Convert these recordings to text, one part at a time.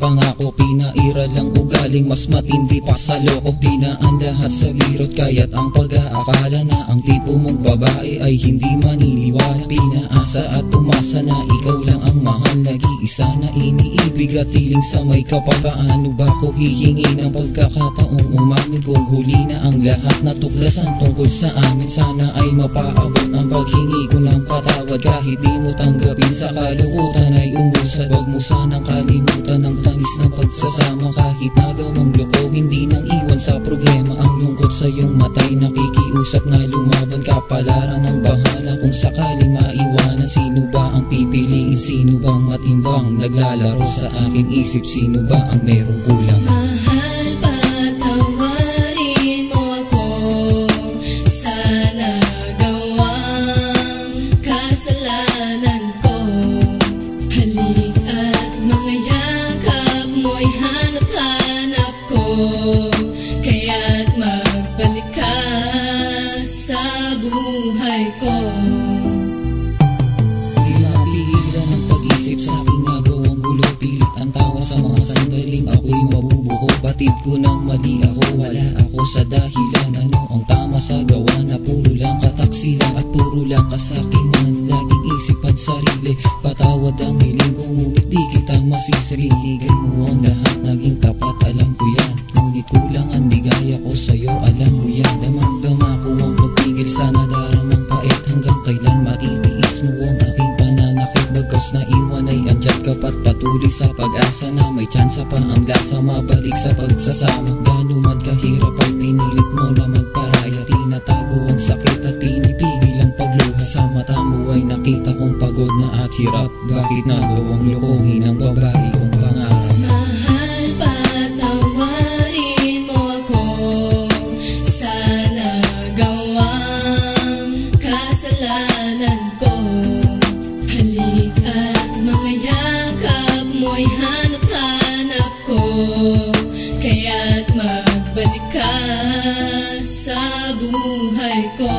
pangako, pinairal ang ugaling mas matindi pa sa loko. Dinaan lahat sa birot kaya't ang pag-aakala na ang tipo mong babae ay hindi maniniwala. Pinaasa at umasa na ikaw lang ang mahal, nag-iisa na iniibig at tiling sa may kapal. Paano ba ko hihingi ng pagkakataong umamin kung huli na ang lahat na tuklasan tungkol sa amin? Sana ay mapaabot ang paghingi ko ng patawad kahit di mo tanggapin sa kalungkutan ay umusad. Wag mo sanang kalimutan ang tamis ng pagsasama kahit nagawang loko, hindi nang iwan sa problema. Ang lungkot sa iyong matay nakikiusap na lumaban, kapalaran ng bahala kung sakaling maiwanan. Sino ba ang pipiliin? Sino bang matimbang? Naglalaro sa aking isip, sino ba ang merong kulang? Mahal, patawarin mo ako sa nagawang kasalanan ko. Halik at mga yakap mo'y hanap-hanap ko, kaya't magbalik ka sa buhay ko. Di napigilan ang pag-isip sa aking nagawang gulo, pilit ang tawa sa mga sandaling ako'y mabubuko. Batid ko nang mali ako, wala ako sa dahilan. Ano ang tama sa gawa na puro lang kataksilan at puro lang kasakiman? Laging isip at sarili, patawad ang hiling ko ngunit di kita masisiligan mo ang lahat, naging tapat alam ko yan. Ngunit kulang ang ligaya ko sa'yo, alam mo yan. Damang-dama ko ang pagpigil sa nadaramang pait. Hanggang kailan matitiis mo ang aking pananakit? Bagkas na iwan ay andyan ka pa't patuloy sa pag-asa na may tsansa pa ang lasa mabalik sa pagsasama. Gano'n man kahirap ay pinilit mo na magparaya, tinatago ang sakit at pinipigil ang pagluha. Sa mata mo ay nakita kong pagod na at hirap, bakit nagawang lokohin ang babae kong pangarap? Mahal, patawarin mo ako sa nagawang kasalanan ko. Halik at mga yakap mo'y hanap-hanap ko, kaya't magbalik ka sa buhay ko.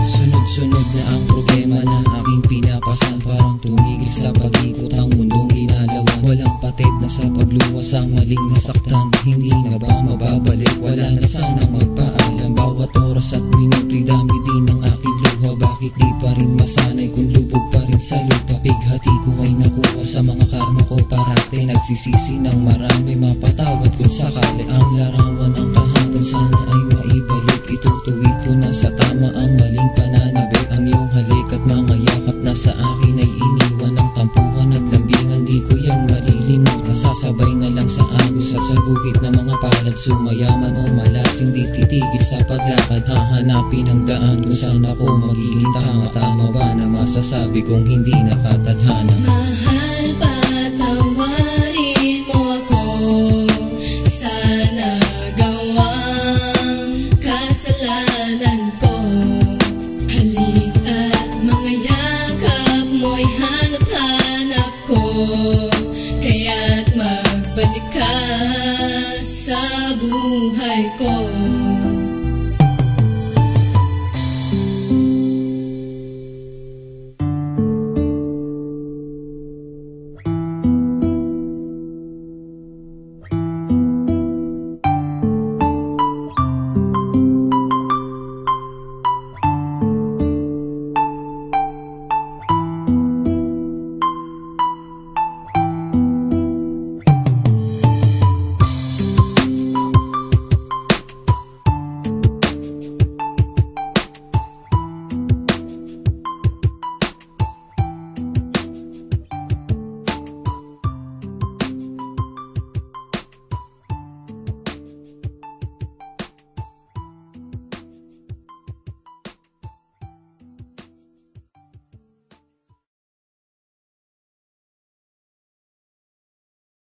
Sunod-sunod na ang problema na aking pinapasan, parang tumigil sa pag-ikot ang mundong ginalawan. Walang patid na sa pagluwas ang maling nasaktan, hindi na ba mababalik? Wala na sanang magpaalam, bawat oras at minuto'y dami din ang aking luha. Bakit di pa rin masanay kung lubog pa rin sa lupa? Bighati ko ay nakuha sa mga karma ko, parate nagsisisi ng marami. Mapatawad kung sakali ang larawan ng kahapon, sana ay maibalik. Itutuwid ko na sa tama ang maling pananabik. Ang iyong halik at mga yakap na sa akin ay iniwan ng tampuhan at lambingan, di ko yan malilimot. Nasasabay na lang sa agos at sa guhit ng mga palad. Sumayaman o malasing di titigil sa paglakad, hahanapin ang daan kung saan ako magiging tama. Tama ba na masasabi kong hindi nakatadhana? Mahal, patawarin mo ako sa nagawang kasalanan ko. Halik at mga yakap mo'y hanap-hanap ko, kaya't magbalik ka sa buhay ko.